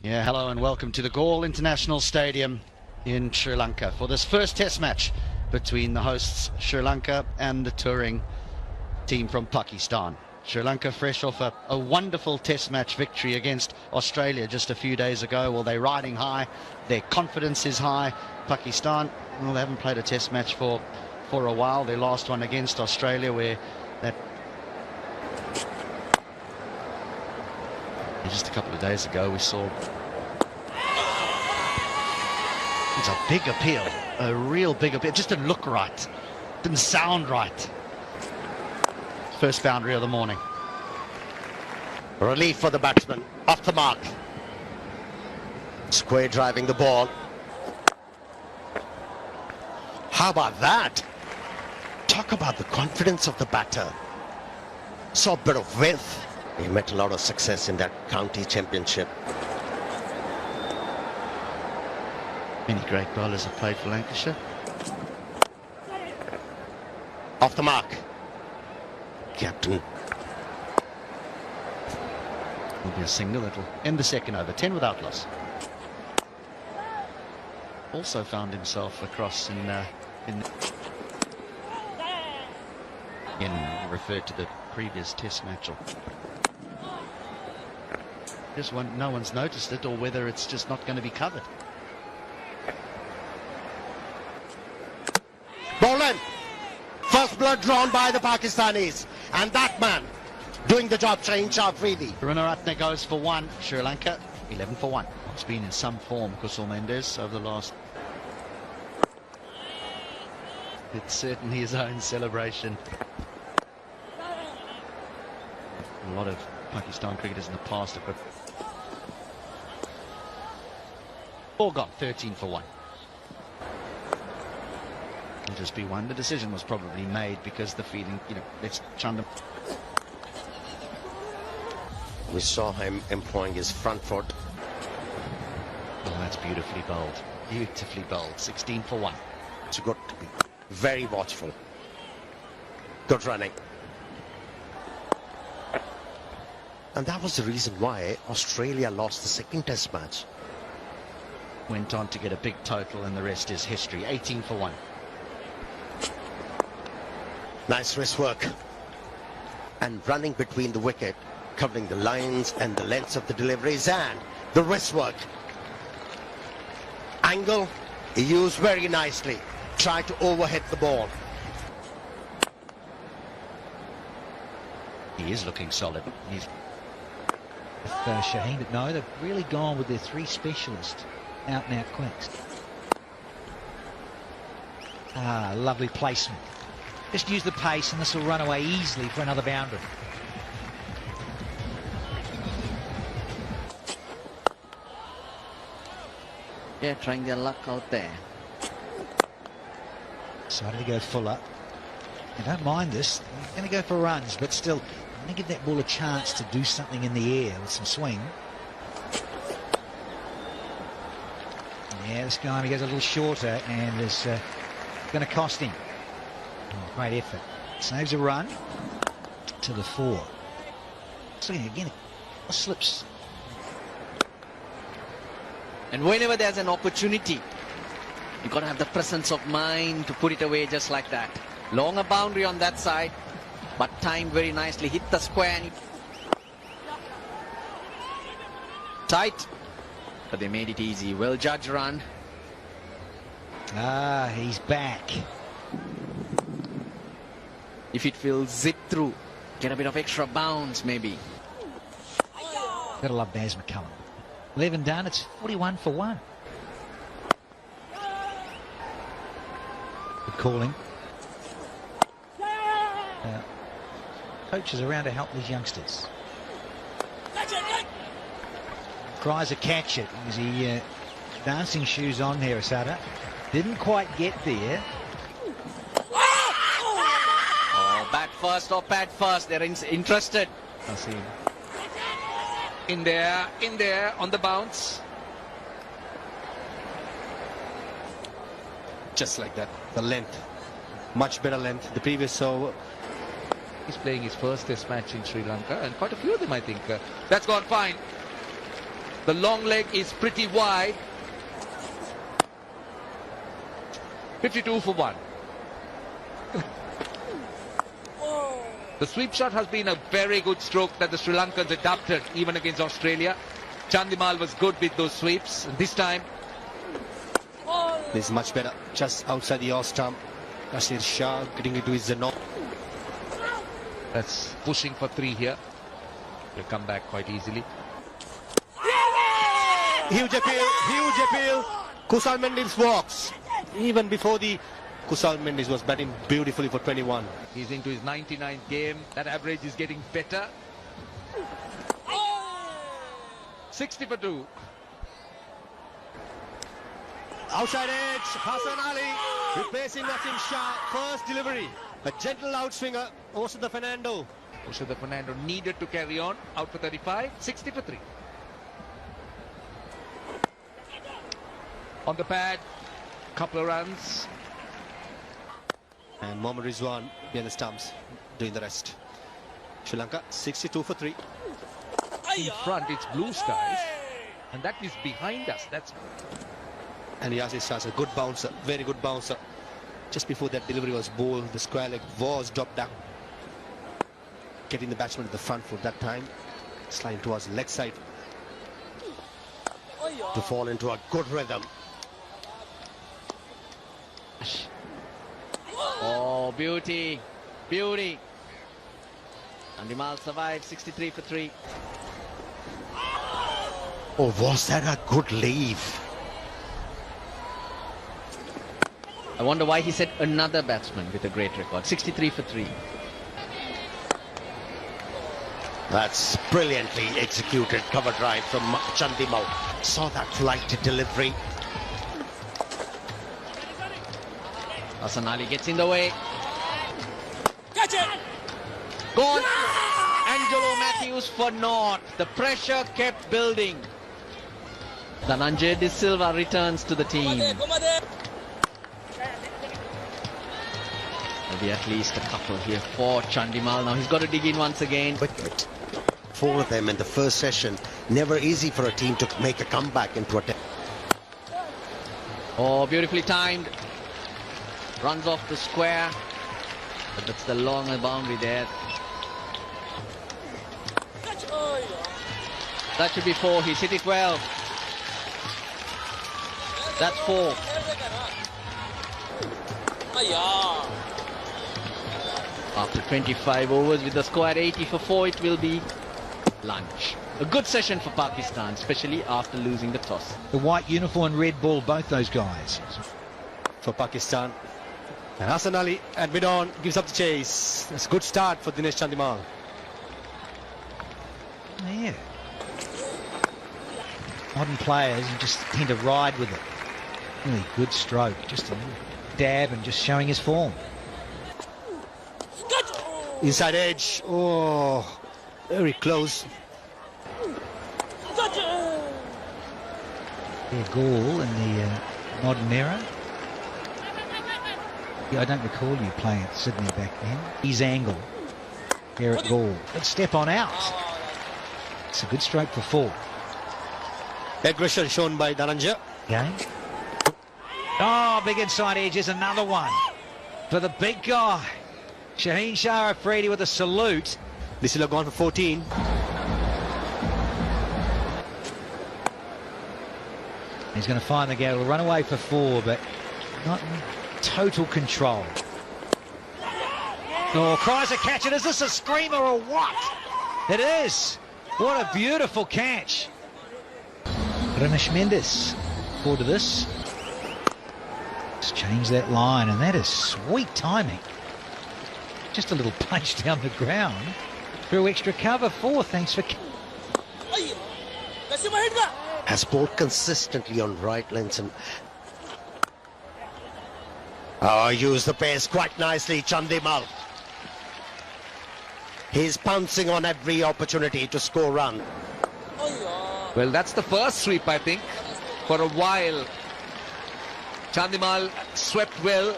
Yeah, hello and welcome to the Galle International Stadium in Sri Lanka for this first test match between the hosts Sri Lanka and the touring team from Pakistan. Sri Lanka fresh off a wonderful test match victory against Australia just a few days ago. Well, they're riding high, their confidence is high. Pakistan, well, they haven't played a test match for a while. Their last one against Australia, where that just a couple of days ago we saw it's a big appeal, a real big appeal. It just didn't look right, didn't sound right. First boundary of the morning. Relief for the batsman, off the mark. Square driving the ball. How about that? Talk about the confidence of the batter. Saw a bit of width. He met a lot of success in that county championship. Many great bowlers have played for Lancashire. Off the mark. Captain. Will be a single. It'll end the second over. 10 without loss. Also found himself across in referred to the previous test match. Just no one's noticed it, or whether it's just not going to be covered. Ball in. First blood drawn by the Pakistanis. And that man doing the job, Shaheen Shah Afridi. Runaratne goes for one. Sri Lanka 11 for 1. It's been in some form, Kusal Mendes, over the last. It's certainly his own celebration. A lot of Pakistan cricketers in the past have got all gone 13 for 1. It'll just be one. The decision was probably made because the feeling, let's chant them. We saw him employing his front foot. Oh, that's beautifully bowled. Beautifully bowled. 16 for 1. It's got to be very watchful. Good running. And that was the reason why Australia lost the second test match. Went on to get a big total, and the rest is history. 18 for 1. Nice wrist work. And running between the wicket, covering the lines and the lengths of the deliveries, and the wrist work. Angle, he used very nicely. Tried to overhit the ball. He is looking solid. He's with Shaheen, but no, they've really gone with their 3 specialists, out and out quicks. Lovely placement. Just use the pace and this will run away easily for another boundary. Yeah, trying their luck out there. Decided to go fuller. I don't mind this. I'm going to go for runs, but still, I'm going to give that ball a chance to do something in the air with some swing. Yeah, this guy, he goes a little shorter and is going to cost him. Oh, great effort. Saves a run to the 4. So again, slips. And whenever there's an opportunity, you've got to have the presence of mind to put it away just like that. Longer boundary on that side, but timed very nicely. Hit the square. And tight, but they made it easy. Well judged run. He's back. If it will zip through, get a bit of extra bounce maybe. Gotta love Baz McCullum. 11 done, it's 41 for 1. Good calling. Coaches around to help these youngsters. Tries to catch it. Was he dancing shoes on here, Asada? Didn't quite get there. Oh, bat first or pad first. They're interested. I see him. In there, on the bounce. Just like that. The length, much better length. The previous over. He's playing his first test match in Sri Lanka, and quite a few of them, I think. That's gone fine. The long leg is pretty wide. 52 for 1. The sweep shot has been a very good stroke that the Sri Lankans adapted even against Australia. Chandimal was good with those sweeps. And this time, This is much better. Just outside the off stump. Rashid Shah getting into his zone. that's pushing for 3 here. He'll come back quite easily. Huge appeal. Kusal Mendis walks. Even before the Kusal Mendis was batting beautifully for 21. He's into his 99th game. That average is getting better. 60 for 2. Outside edge, Hassan Ali replacing Nasim Shah. First delivery. A gentle outswinger. Also the Fernando. The Fernando needed to carry on. Out for 35. 60 for 3. On the pad. Couple of runs. And Mohammad Rizwan behind the stumps doing the rest. Sri Lanka 62 for 3. In front, it's blue skies. And that is behind us. That's And Yasir Shah's a good bouncer, very good bouncer. Just before that delivery was bowled, the square leg was dropped down. Getting the batsman to the front foot that time. Sliding towards the leg side. To fall into a good rhythm. Oh, beauty. Beauty. Chandimal survived 63 for 3. Oh, was that a good leave? I wonder why he said another batsman with a great record. 63 for 3. That's brilliantly executed cover drive from Chandimal. Saw that flighted delivery. Hassan Ali gets in the way. Catch it! Gone! Angelo Matthews for naught. The pressure kept building. Dhananjay De Silva returns to the team. Maybe at least a couple here for Chandimal. Now he's got to dig in once again. Wicket. 4 of them in the first session. Never easy for a team to make a comeback into a... Oh, beautifully timed. Runs off the square. But that's the long boundary there. That should be 4. He's hit it well. That's 4. After 25 overs with the score at 80 for 4, it will be lunch. A good session for Pakistan, especially after losing the toss. The white uniform and red ball, both those guys. For Pakistan. And Hassan Ali at mid-on gives up the chase. That's a good start for Dinesh Chandimal. Yeah. Modern players just tend to ride with it. Really good stroke. Just a little dab and just showing his form. Inside edge. Oh, very close. Yeah, Gaul in the modern era. Yeah, I don't recall you playing at Sydney back then. His angle here at Gaul. Good step on out. It's a good stroke for 4. Aggression shown by Dhananjay. Game. Oh, big inside edge is another one for the big guy. Shaheen Shah Afridi with a salute. This will have gone for 14. He's going to find the gap. He'll run away for 4, but not in total control. Oh, cries a catch. Is this a screamer or what? It is. What a beautiful catch. Ramesh Mendes forward to this. Just change that line, and that is sweet timing. Just a little punch down the ground through extra cover 4. Thanks for... Has bowled consistently on right lengths and... Oh, used the pace quite nicely, Chandimal. He's pouncing on every opportunity to score run. Well, that's the first sweep, I think, for a while. Chandimal swept well.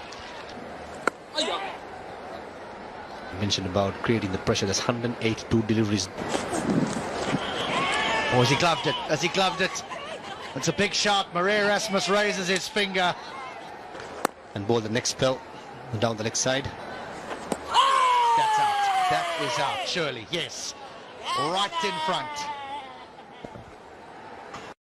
Mentioned about creating the pressure. There's 182 deliveries. Or has he gloved it? Has he gloved it? It's a big shot. Maria Rasmus raises his finger. And ball the next spell down the leg side. That's out. That is out, surely. Yes. Right in front.